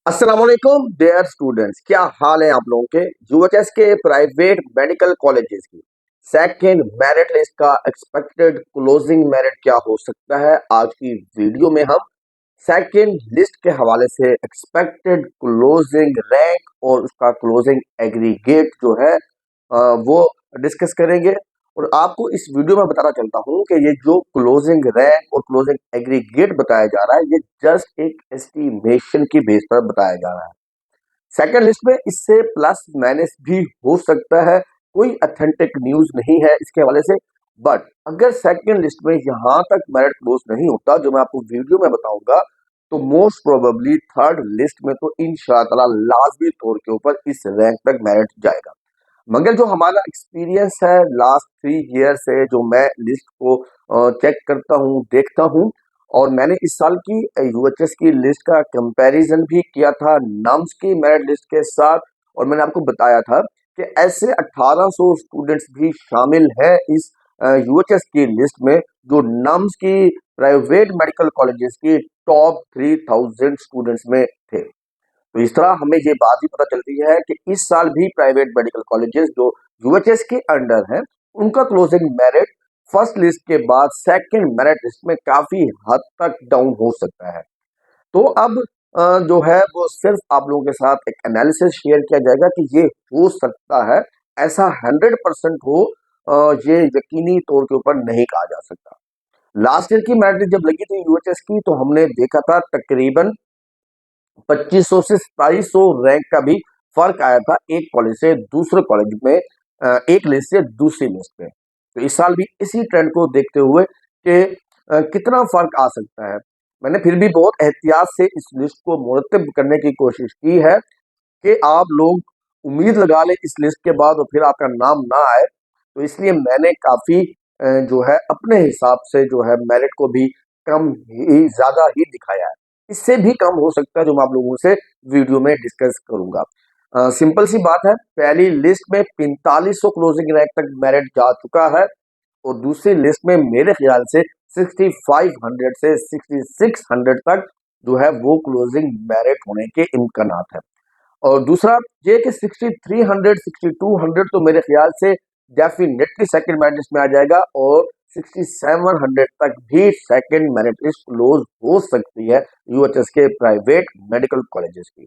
अस्सलाम वालेकुम dear students, क्या हाल है आप लोगों के। यूएचएस के प्राइवेट मेडिकल कॉलेजेस की सेकंड मेरिट लिस्ट का एक्सपेक्टेड क्लोजिंग मेरिट क्या हो सकता है। आज की वीडियो में हम सेकंड लिस्ट के हवाले से एक्सपेक्टेड क्लोजिंग रैंक और उसका क्लोजिंग एग्रीगेट जो है वो डिस्कस करेंगे। और आपको इस वीडियो में बताना चलता हूं कि ये जो क्लोजिंग रैंक और क्लोजिंग एग्रीगेट बताया जा रहा है ये जस्ट एक एस्टिमेशन की बेस पर बताया जा रहा है। सेकंड लिस्ट में इससे प्लस माइनस भी हो सकता है, कोई अथेंटिक न्यूज नहीं है इसके हवाले से। बट अगर सेकंड लिस्ट में यहां तक मेरिट क्लोज नहीं होता जो मैं आपको वीडियो में बताऊंगा, तो मोस्ट प्रोबेबली थर्ड लिस्ट में तो इंशाअल्लाह लाजमी तौर के ऊपर इस रैंक तक मेरिट जाएगा। मगर जो हमारा एक्सपीरियंस है लास्ट 3 ईयर से, जो मैं लिस्ट को चेक करता हूँ देखता हूँ, और मैंने इस साल की यूएचएस की लिस्ट का कंपैरिजन भी किया था नम्स की मेरिट लिस्ट के साथ। और मैंने आपको बताया था कि ऐसे 1800 स्टूडेंट्स भी शामिल हैं इस यूएचएस की लिस्ट में जो नम्स की प्राइवेट मेडिकल कॉलेजेस की टॉप 3000 स्टूडेंट्स में थे। तो इस तरह हमें ये बात भी पता चलती है कि इस साल भी प्राइवेट मेडिकल कॉलेजेस जो यूएचएस के अंडर हैं उनका क्लोजिंग मेरिट फर्स्ट लिस्ट के बाद सेकंड मेरिट लिस्ट में काफी हद तक डाउन हो सकता है। तो अब जो है वो सिर्फ आप लोगों के साथ एक एनालिसिस शेयर किया जाएगा कि ये हो सकता है, ऐसा 100% हो ये यकीनी तौर के ऊपर नहीं कहा जा सकता। लास्ट ईयर की मेरिट लिस्ट जब लगी थी यूएचएस की तो हमने देखा था तकरीबन 2500 से 2700 रैंक का भी फर्क आया था एक कॉलेज से दूसरे कॉलेज में, एक लिस्ट से दूसरी लिस्ट पे। तो इस साल भी इसी ट्रेंड को देखते हुए कि कितना फर्क आ सकता है, मैंने फिर भी बहुत एहतियात से इस लिस्ट को मुरतब करने की कोशिश की है कि आप लोग उम्मीद लगा लें इस लिस्ट के बाद और फिर आपका नाम ना आए। तो इसलिए मैंने काफी जो है अपने हिसाब से जो है मेरिट को भी कम ही ज्यादा ही दिखाया है। इससे भी कम हो सकता है जो मैं आप लोगों से वीडियो में डिस्कस करूंगा। सिंपल सी बात है, पहली लिस्ट में 4500 क्लोजिंग रैंक तक मेरिट जा चुका है और दूसरी लिस्ट में मेरे ख्याल से 6500 से 6600 तक जो है वो क्लोजिंग मेरिट होने के इम्कानात है। और दूसरा ये कि 6300 6200 तो मेरे ख्याल से डेफिनेटली सेकंड मेरिट लिस्ट में आ जाएगा और 6700 तक भी सेकंड मेरिट लिस्ट क्लोज हो सकती है यूएचएस के प्राइवेट मेडिकल कॉलेजेस की।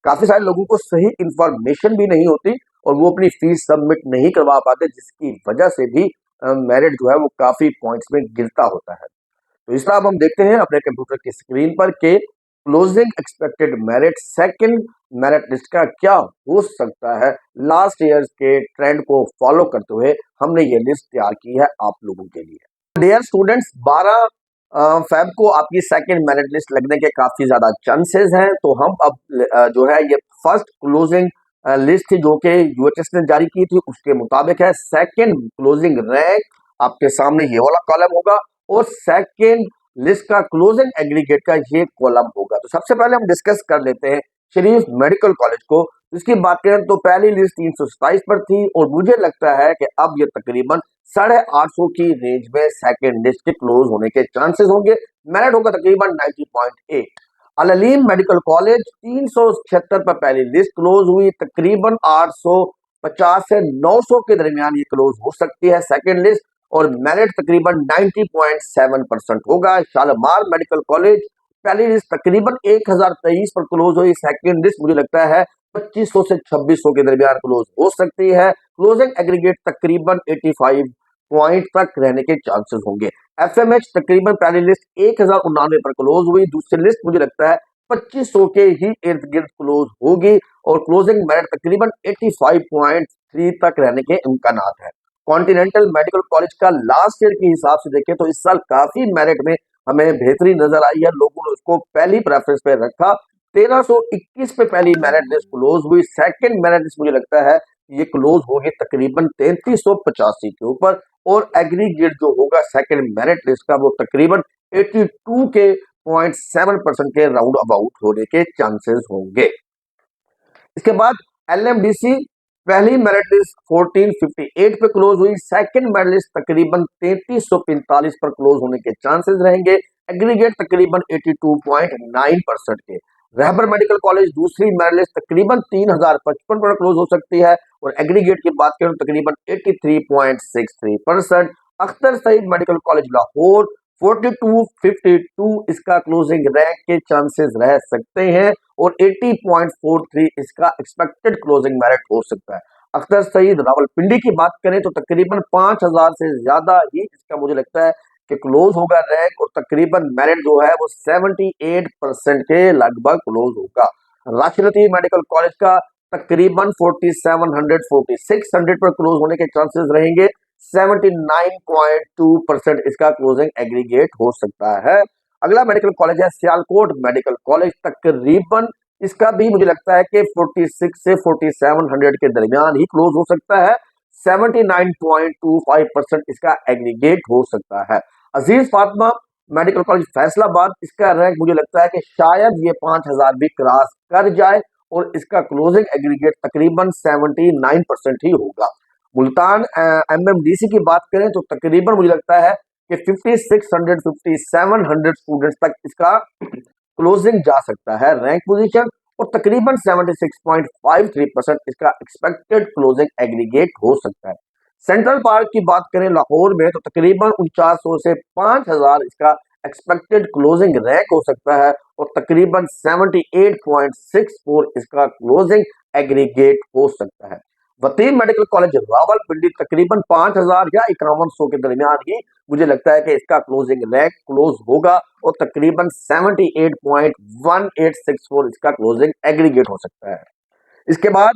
काफी सारे लोगों को सही इंफॉर्मेशन भी नहीं होती और वो अपनी फीस सबमिट नहीं करवा पाते, जिसकी वजह से भी मेरिट जो है वो काफी पॉइंट्स में गिरता होता है। तो इस तरह अब हम देखते हैं अपने कंप्यूटर की स्क्रीन पर के closing expected merit second merit list का क्या हो सकता है। लास्ट ईयर्स के ट्रेंड को फॉलो करते हुए हमने ये लिस्ट तैयार की है आप लोगों के लिए। डियर स्टूडेंट्स, 12 फेब को आपकी सेकंड मेरिट लिस्ट लगने के काफी ज्यादा चांसेस हैं। तो हम अब जो है ये फर्स्ट क्लोजिंग लिस्ट थी जो कि यूएचएस ने जारी की थी उसके मुताबिक है। सेकंड क्लोजिंग रैंक आपके सामने ये वाला कॉलम होगा और सेकंड लिस्ट का क्लोजिंग एग्रीगेट का ये कॉलम होगा। तो सबसे पहले हम डिस्कस कर लेते हैं शरीफ मेडिकल कॉलेज को। इसकी बात करें तो पहली लिस्ट 327 पर थी और मुझे लगता है कि अब ये तकरीबन 850 की रेंज में सेकंड लिस्ट के क्लोज होने के चांसेस होंगे। मेरिट होगा तकरीबन 90.8। अल-अलीम मेडिकल कॉलेज 376 पर पहली लिस्ट क्लोज हुई, तकरीबन 850 से 900 के दरमियान ये क्लोज हो सकती है सेकंड लिस्ट और मेरिट तकरीबन 90.7% होगा। शालीमार मेडिकल कॉलेज पहली लिस्ट तकरीबन 1023 पर क्लोज हुई, सेकंड लिस्ट मुझे लगता है 2500 से 2600 के दरमियान क्लोज हो सकती है। क्लोजिंग एग्रीगेट तकरीबन 85 पॉइंट तक रहने के चांसेस होंगे। एफएमएच तकरीबन पहली लिस्ट 1099 पर क्लोज हुई, दूसरी लिस्ट मुझे लगता है 2500 के ही इर्द गिर्द क्लोज होगी और क्लोजिंग मेरिट तकरीबन 85.3 तक रहने के इम्कान है। कॉन्टिनेंटल मेडिकल कॉलेज का लास्ट ईयर के हिसाब से देखें तो इस साल काफी मेरिट में हमें बेहतरी नजर आई है, लोगों ने उसको पहली प्रेफरेंस पे रखा। 1321 पे पहली मेरिट लिस्ट क्लोज हुई, सेकंड मेरिट लिस्ट मुझे लगता है ये क्लोज होगी तकरीबन 3385 के ऊपर और एग्रीगेट जो होगा सेकंड मेरिट लिस्ट का वो तकरीबन 82 के 0.7% के राउंड अबाउट होने के चांसेस होंगे। इसके बाद एलएमडीसी पहली मेरिट लिस्ट 1458 पे क्लोज हुई, सेकंड मेरिट लिस्ट तकरीबन 3345 पर क्लोज होने के चांसेस रहेंगे। एग्रीगेट तकरीबन 82.9% के। रहबर मेडिकल कॉलेज दूसरी मेरिट लिस्ट तकरीबन 3055 पर क्लोज हो सकती है और एग्रीगेट की बात करें तो तकरीबन 83.63%। अख्तर सईद मेडिकल कॉलेज लाहौर 4252 इसका क्लोजिंग रैंक के चांसेस रह सकते हैं और 80.43 इसका एक्सपेक्टेड क्लोजिंग मेरिट हो सकता है। अख्तर सईद रावलपिंडी की बात करें तो तकरीबन 5000 से ज्यादा ही इसका मुझे लगता है कि क्लोज होगा रैंक और तकरीबन मेरिट जो है वो 78% के लगभग क्लोज होगा। राशिद लतीफ मेडिकल कॉलेज का तकरीबन 4700 4600 पर क्लोज होने के चांसेस रहेंगे। 79.2% इसका क्लोजिंग एग्रीगेट हो सकता है। अगला मेडिकल कॉलेज है सियालकोट मेडिकल कॉलेज, तकरीबन इसका भी मुझे लगता है कि 46 से 4700 के दरमियान ही क्लोज हो सकता है। 79.25% इसका एग्रीगेट हो सकता है। अजीज फातिमा मेडिकल कॉलेज फैसलाबाद, इसका रैंक मुझे लगता है कि शायद ये 5000 भी क्रॉस कर जाए और इसका क्लोजिंग एग्रीगेट तकरीबन 79% ही होगा। मुल्तान एमएमडीसी की बात करें तो तकरीबन मुझे लगता है कि 5600 5700 स्टूडेंट्स तक इसका क्लोजिंग जा सकता है रैंक पोजीशन और तकरीबन 76.53% इसका एक्सपेक्टेड क्लोजिंग एग्रीगेट हो सकता है। सेंट्रल पार्क की बात करें लाहौर में तो तकरीबन 4900 से 5000 इसका एक्सपेक्टेड क्लोजिंग रैंक हो सकता है और तकरीबन 78.64 इसका क्लोजिंग एग्रीगेट हो सकता है। वतीम मेडिकल कॉलेज रावलपिंडी तकरीबन 5000 या 5100 के दरमियान ही मुझे लगता है कि इसका क्लोजिंग रैंक क्लोज होगा और तकरीबन 78.1864 इसका क्लोजिंग एग्रीगेट हो सकता है। इसके बाद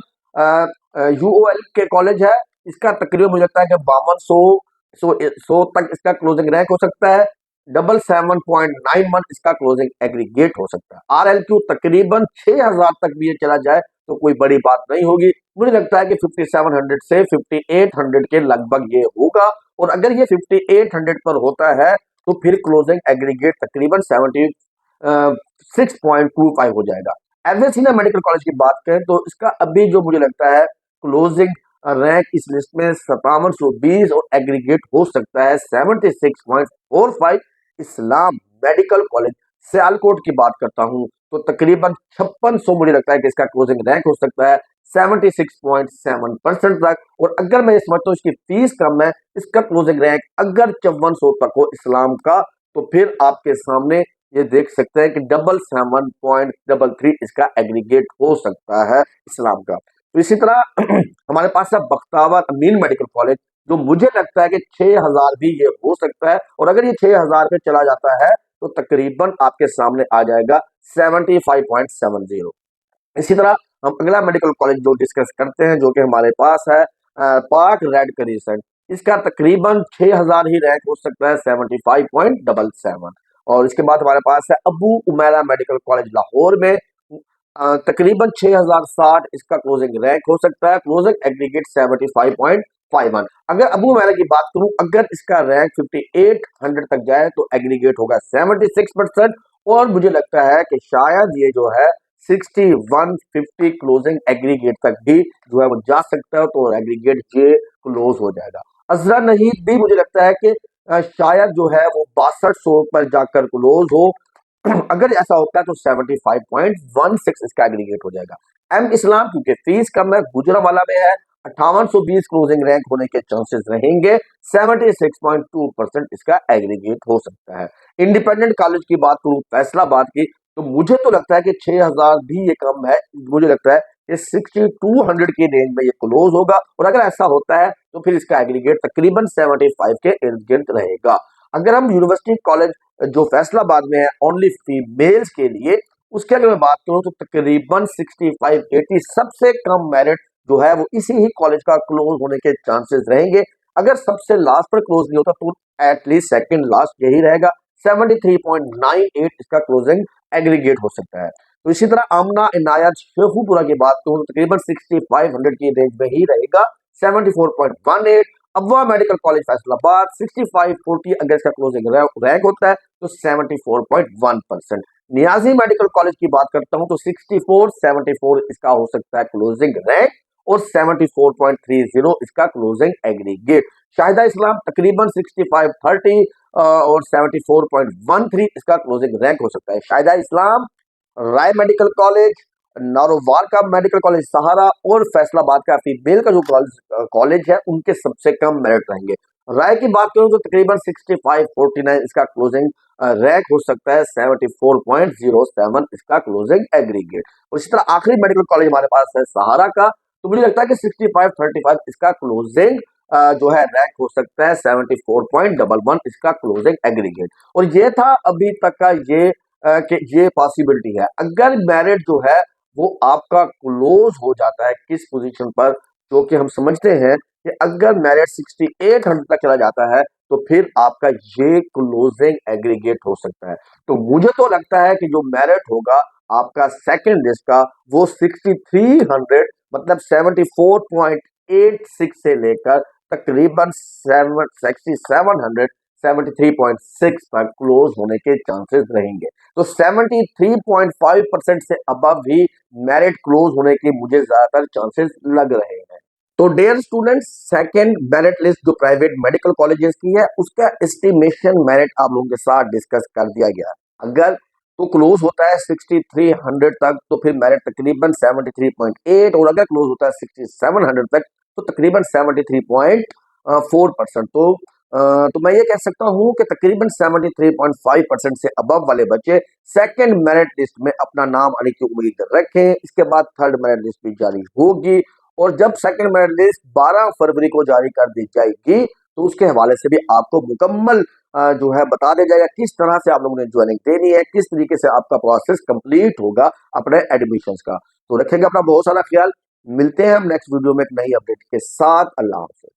यूओएल के कॉलेज है, इसका तकरीबन मुझे लगता है कि 5200 तक इसका क्लोजिंग रैंक हो सकता है। 77.91 इसका क्लोजिंग एग्रीगेट हो सकता है। आरएलक्यू तकरीबन 6000 तक भी ये चला जाए तो कोई बड़ी बात नहीं होगी। मुझे लगता है कि 5700 से 5800 के लगभग ये होगा और अगर ये 5800 पर होता है तो फिर क्लोजिंग एग्रीगेट तकरीबन 76.25 हो जाएगा। एवरेसिना मेडिकल कॉलेज की बात करें तो इसका अभी जो मुझे लगता है क्लोजिंग रैंक इस लिस्ट में 5720 और एग्रीगेट हो सकता है 76.45। इस्लाम मेडिकल कॉलेज सियालकोट की बात करता हूं तो तकरीबन 5600 मुझे लगता है कि इसका क्लोजिंग रैंक हो सकता है 76.7% तक और अगर मैं समझता हूँ इसकी फीस कम है, इसका क्लोजिंग रैंक अगर 5400 तक हो इस्लाम का तो फिर आपके सामने ये देख सकते हैं कि 77.33 इसका एग्रीगेट हो सकता है इस्लाम का। तो इसी तरह हमारे पास है बख्तावर अमीन मेडिकल कॉलेज, जो मुझे लगता है कि 6000 भी ये हो सकता है और अगर ये 6000 पे चला जाता है तो तकरीबन आपके सामने आ जाएगा 75.70। इसी तरह हम अगला मेडिकल कॉलेज जो डिस्कस करते हैं जो कि हमारे पास है पाक रेड करीसन, इसका तकरीबन 6000 ही रैंक हो सकता है 75.77। और इसके बाद हमारे पास है Abu Umaira medical college Lahore में, तकरीबन 6060 इसका क्लोजिंग रैंक हो सकता है, क्लोजिंग एग्रीगेट 75.51। अगर अबू उमैरा की बात करूं, अगर इसका रैंक 5800 तक जाए तो एग्रीगेट होगा 76% और मुझे लगता है कि शायद ये जो है 6150 क्लोजिंग एग्रीगेट तक भी जो है वो जा सकता है तो एग्रीगेट ये क्लोज हो जाएगा। अजरा नहीद भी मुझे लगता है कि शायद जो है वो 6200 पर जाकर क्लोज हो। अगर ऐसा होता है तो 75.16 इसका एग्रीगेट हो जाएगा। एम इस्लाम क्योंकि फीस कम है, गुजरावाला में है, 5820 क्लोजिंग रैंक होने के चांसेस रहेंगे, 76.2% इसका एग्रीगेट हो सकता है। इंडिपेंडेंट कॉलेज की बात करूं फैसलाबाद की तो मुझे तो लगता है कि 6000 भी ये कम है, मुझे लगता है कि 6200 की रेंज में ये क्लोज होगा और अगर ऐसा होता है तो फिर इसका एग्रीगेट तकरीबन 75 के इर्द गिर्द रहेगा। अगर हम यूनिवर्सिटी कॉलेज जो फैसलाबाद में है ओनली फीमेल्स के लिए, उसके अगर मैं बात करूं तो तकरीबन 6580 सबसे कम मेरिट जो है वो इसी ही कॉलेज का क्लोज होने के चांसेस रहेंगे। अगर सबसे लास्ट पर क्लोज नहीं होता तो एटलीस्ट सेकंड लास्ट यही रहेगा, 73.98 इसका क्लोजिंग एग्रीगेट हो सकता है। तो इसी तरह आमना इनायत शेखुपुरा की बात करूं तो तकरीबन 6500 की रेंज में ही रहेगा, 74.18। अबवा मेडिकल कॉलेज फैसलाबाद 6540 अगर इसका क्लोजिंग रैंक होता है तो 74.1%। नियाजी मेडिकल कॉलेज की बात करता हूं तो 6474 इसका हो सकता है क्लोजिंग रैंक और 74.30 इसका क्लोजिंग एग्रीगेट। शाहिदा इस्लाम तकरीबन 6530 और 74.13 इसका क्लोजिंग रैंक हो सकता है। शाहिदा इस्लाम राय मेडिकल कॉलेज, नारोवार का मेडिकल कॉलेज सहारा और फैसलाबाद का फीमेल का जो कॉलेज है उनके सबसे कम मेरिट रहेंगे। राय की बात करूं तो तकरीबन 65-49 इसका क्लोजिंग रैंक हो सकता है, 74.07 इसका क्लोजिंग एग्रीगेट। और इसी तरह आखिरी मेडिकल कॉलेज हमारे पास है सहारा का, तो मुझे लगता है कि 65-35 इसका क्लोजिंग जो है रैंक हो सकता है, 74.11 इसका क्लोजिंग एग्रीगेट। और ये था अभी तक का कि ये पॉसिबिलिटी है। अगर मेरिट जो है वो आपका क्लोज हो जाता है किस पोजीशन पर, जो कि हम समझते हैं कि अगर मेरिट 6800 तक चला जाता है तो फिर आपका ये क्लोजिंग एग्रीगेट हो सकता है। तो मुझे तो लगता है कि जो मेरिट होगा आपका सेकंड लिस्ट का वो 6300 मतलब 74.86 से लेकर तकरीबन 73.6 तक क्लोज होने के चांसेस रहेंगे। तो 73.5% से अबव भी मेरिट क्लोज होने के मुझे ज्यादातर चांसेस लग रहे हैं। तो dear students, second merit list जो प्राइवेट मेडिकल कॉलेजेस की है उसका एस्टिमेशन मेरिट आप लोगों के साथ डिस्कस कर दिया गया। अगर तो क्लोज होता है 6300 तक तो फिर मेरिट तकरीबन 73.8, और अगर क्लोज होता है 6700 तक तो तकरीबन 73.4%। तो मैं ये कह सकता हूं कि तकरीबन 73.5% से अबव वाले बच्चे सेकंड मेरिट लिस्ट में अपना नाम आने की उम्मीद रखें। इसके बाद थर्ड मेरिट लिस्ट भी जारी होगी, और जब सेकंड मेरिट लिस्ट 12 फरवरी को जारी कर दी जाएगी तो उसके हवाले से भी आपको मुकम्मल जो है बता दिया जाएगा किस तरह से आप लोगों ने ज्वाइनिंग देनी है, किस तरीके से आपका प्रोसेस कंप्लीट होगा अपने एडमिशंस का। तो रखेंगे अपना बहुत सारा ख्याल। मिलते हैं हम नेक्स्ट वीडियो में एक नई अपडेट के साथ। अल्लाह हाफिज।